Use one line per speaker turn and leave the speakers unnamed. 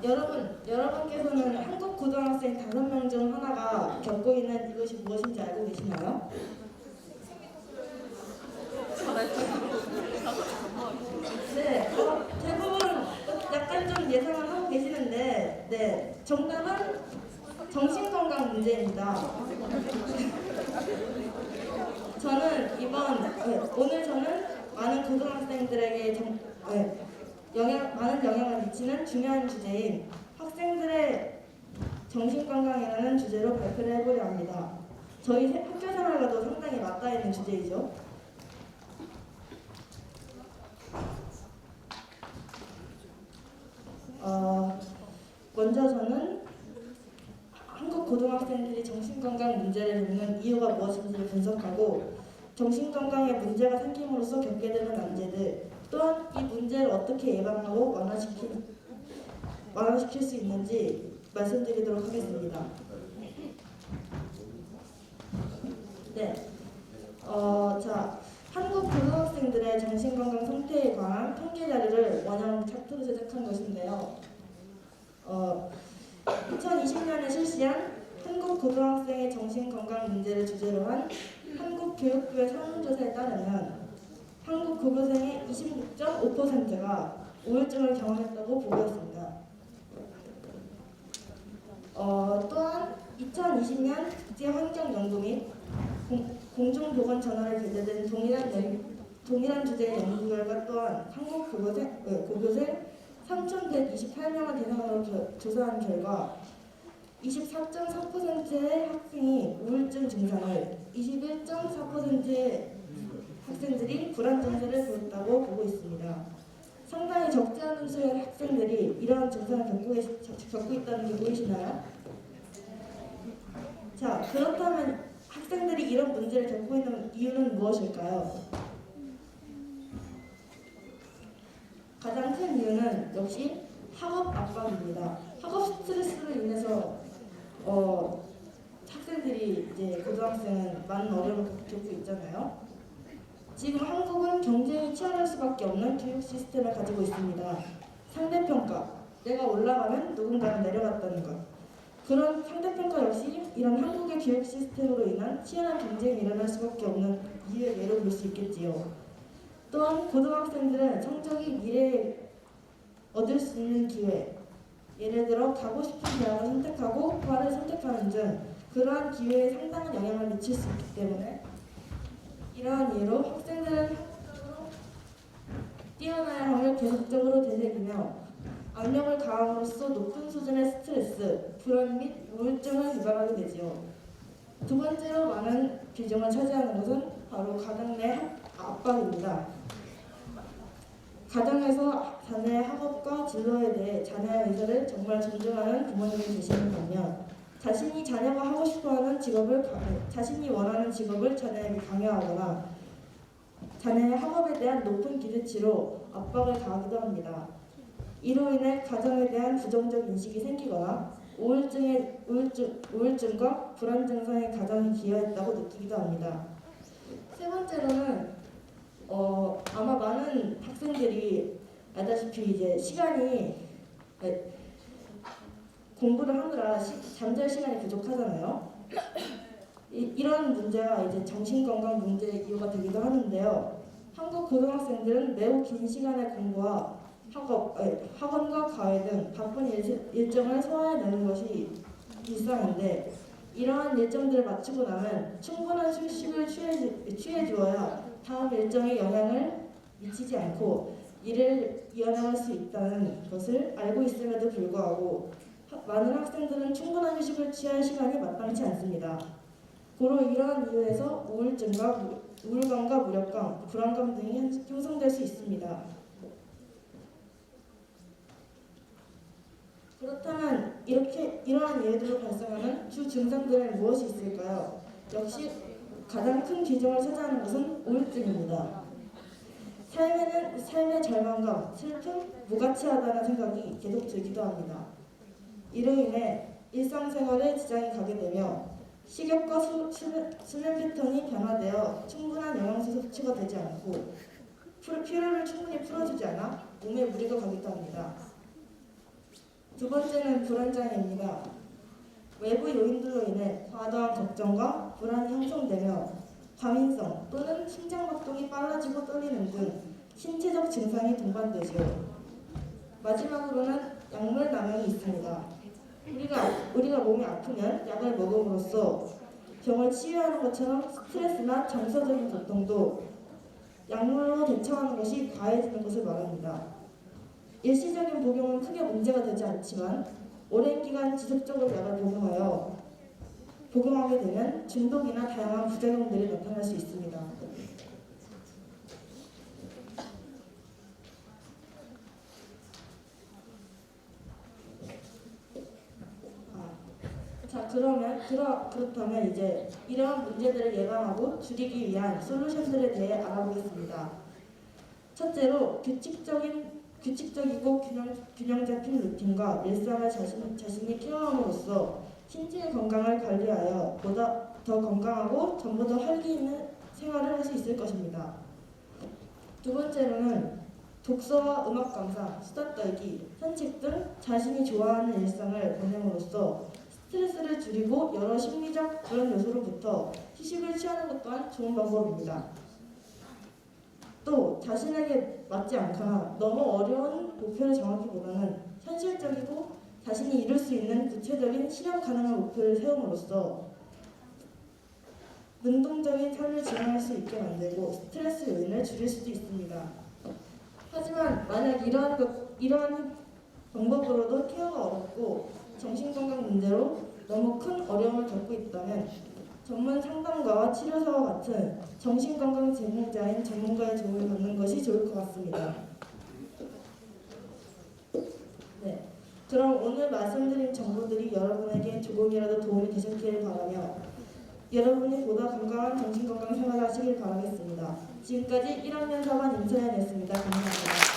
여러분께서는 한국 고등학생 5명 중 하나가 겪고 있는 이것이 무엇인지 알고 계시나요? 네, 대부분 약간 좀 예상을 하고 계시는데, 네, 정답은 정신건강 문제입니다. 오늘 저는 많은 고등학생들에게 많은 영향을 미치는 중요한 주제인 학생들의 정신건강이라는 주제로 발표를 해보려 합니다. 저희 학교 생활과도 상당히 맞닿아 있는 주제이죠. 먼저 저는 한국 고등학생들이 정신건강 문제를 겪는 이유가 무엇인지를 분석하고 정신건강에 문제가 생김으로써 겪게 되는 난제들, 또한 이 문제를 어떻게 예방하고 완화시킬 수 있는지 말씀드리도록 하겠습니다. 네, 한국 고등학생들의 정신건강 상태에 관한 통계 자료를 원형 차트로 제작한 것인데요. 2020년에 실시한 한국 고등학생의 정신건강 문제를 주제로 한 한국교육부의 설문조사에 따르면 한국 고교생의 26.5%가 우울증을 경험했다고 보고했습니다. 또한 2020년 국제환경연구 및 공중보건저널에 게재된 동일한 주제의 연구 결과 또한 한국 고교생 3,128명을 대상으로 조사한 결과 24.4%의 학생이 우울증 증상을, 21.4%의 학생들이 불안 증세를 보였다고 보고 있습니다. 상당히 적지 않은 수의 학생들이 이러한 증상을 겪고 있다는 게 보이시나요? 자, 그렇다면 학생들이 이런 문제를 겪고 있는 이유는 무엇일까요? 가장 큰 이유는 역시 학업 압박입니다. 학업 스트레스로 인해서 학생들이 이제 고등학생은 많은 어려움을 겪고 있잖아요. 지금 한국은 경쟁이 치열할 수밖에 없는 교육 시스템을 가지고 있습니다. 상대평가, 내가 올라가면 누군가는 내려갔다는 것. 그런 상대평가 역시 이런 한국의 교육 시스템으로 인한 치열한 경쟁이 일어날 수밖에 없는 이유의 예로 볼 수 있겠지요. 또한 고등학생들은 성적이 미래에 얻을 수 있는 기회, 예를 들어 가고 싶은 대학을 선택하고 과를 선택하는 등 그러한 기회에 상당한 영향을 미칠 수 있기 때문에 이러한 이유로 학생들은 학업적으로 뛰어나야 함을 계속적으로 되새기며 압력을 가함으로써 높은 수준의 스트레스, 불안 및 우울증을 유발하게 되지요. 두 번째로 많은 비중을 차지하는 것은 바로 가정 내 압박입니다. 가정에서 자녀의 학업과 진로에 대해 자녀의 의사를 정말 존중하는 부모님이 계시는 반면 자신이 원하는 직업을 자녀에게 강요하거나 자녀의 학업에 대한 높은 기대치로 압박을 가하기도 합니다. 이로 인해 가정에 대한 부정적 인식이 생기거나 우울증과 불안 증상의 가정이 기여했다고 느끼기도 합니다. 세 번째로는 아마 많은 학생들이 알다시피 이제 공부를 하느라 잠잘 시간이 부족하잖아요. 이런 문제가 이제 정신건강 문제의 이유가 되기도 하는데요. 한국 고등학생들은 매우 긴 시간의 공부와 학원과 과외 등 바쁜 일정을 소화해내는 것이 일상인데 이러한 일정들을 마치고 나면 충분한 휴식을 취해주어야 다음 일정에 영향을 미치지 않고 일을 이어나갈 수 있다는 것을 알고 있음에도 불구하고 많은 학생들은 충분한 휴식을 취할 시간이 마땅치 않습니다. 고로 이러한 이유에서 우울감과 무력감, 불안감 등이 형성될 수 있습니다. 그렇다면 이러한 이유들로 발생하는 주 증상들은 무엇이 있을까요? 역시 가장 큰 비중을 차지하는 것은 우울증입니다. 삶의 절망감, 슬픔, 무가치하다는 생각이 계속 들기도 합니다. 이로 인해 일상생활에 지장이 가게 되며 식욕과 수면 패턴이 변화되어 충분한 영양소 섭취가 되지 않고 피로를 충분히 풀어주지 않아 몸에 무리가 가기도 합니다. 두 번째는 불안장애입니다. 외부 요인들로 인해 과도한 걱정과 불안이 형성되며 과민성 또는 심장박동이 빨라지고 떨리는 등 신체적 증상이 동반되죠. 마지막으로는 약물 남용이 있습니다. 우리가 몸이 아프면 약을 먹음으로써 병을 치유하는 것처럼 스트레스나 정서적인 고통도 약물로 대처하는 것이 과해지는 것을 말합니다. 일시적인 복용은 크게 문제가 되지 않지만 오랜 기간 지속적으로 약을 복용하게 되면 중독이나 다양한 부작용들이 나타날 수 있습니다. 그렇다면 이제 이러한 문제들을 예방하고 줄이기 위한 솔루션들에 대해 알아보겠습니다. 첫째로 규칙적이고 균형 잡힌 루틴과 일상을 자신이 케어함으로써 신체 건강을 관리하여 보다 더 건강하고 전부 더 활기 있는 생활을 할 수 있을 것입니다. 두 번째로는 독서와 음악 감상, 수다 떨기, 산책 등 자신이 좋아하는 일상을 보냄으로써 스트레스를 줄이고 여러 심리적 그런 요소로부터 휴식을 취하는 것 또한 좋은 방법입니다. 또 자신에게 맞지 않거나 너무 어려운 목표를 정하기보다는 현실적이고 자신이 이룰 수 있는 구체적인 실현 가능한 목표를 세움으로써 능동적인 삶을 진행할 수 있게 만들고 스트레스 요인을 줄일 수도 있습니다. 하지만 만약 이러한 방법으로도 케어가 어렵고 정신건강 문제로 너무 큰 어려움을 겪고 있다면 전문 상담가와 치료사와 같은 정신건강 전문자인 전문가의 도움을 받는 것이 좋을 것 같습니다. 네, 그럼 오늘 말씀드린 정보들이 여러분에게 조금이라도 도움이 되셨기를 바라며 여러분이 보다 건강한 정신건강 생활을 하시길 바라겠습니다. 지금까지 1학년 4반 임소연이었습니다. 감사합니다.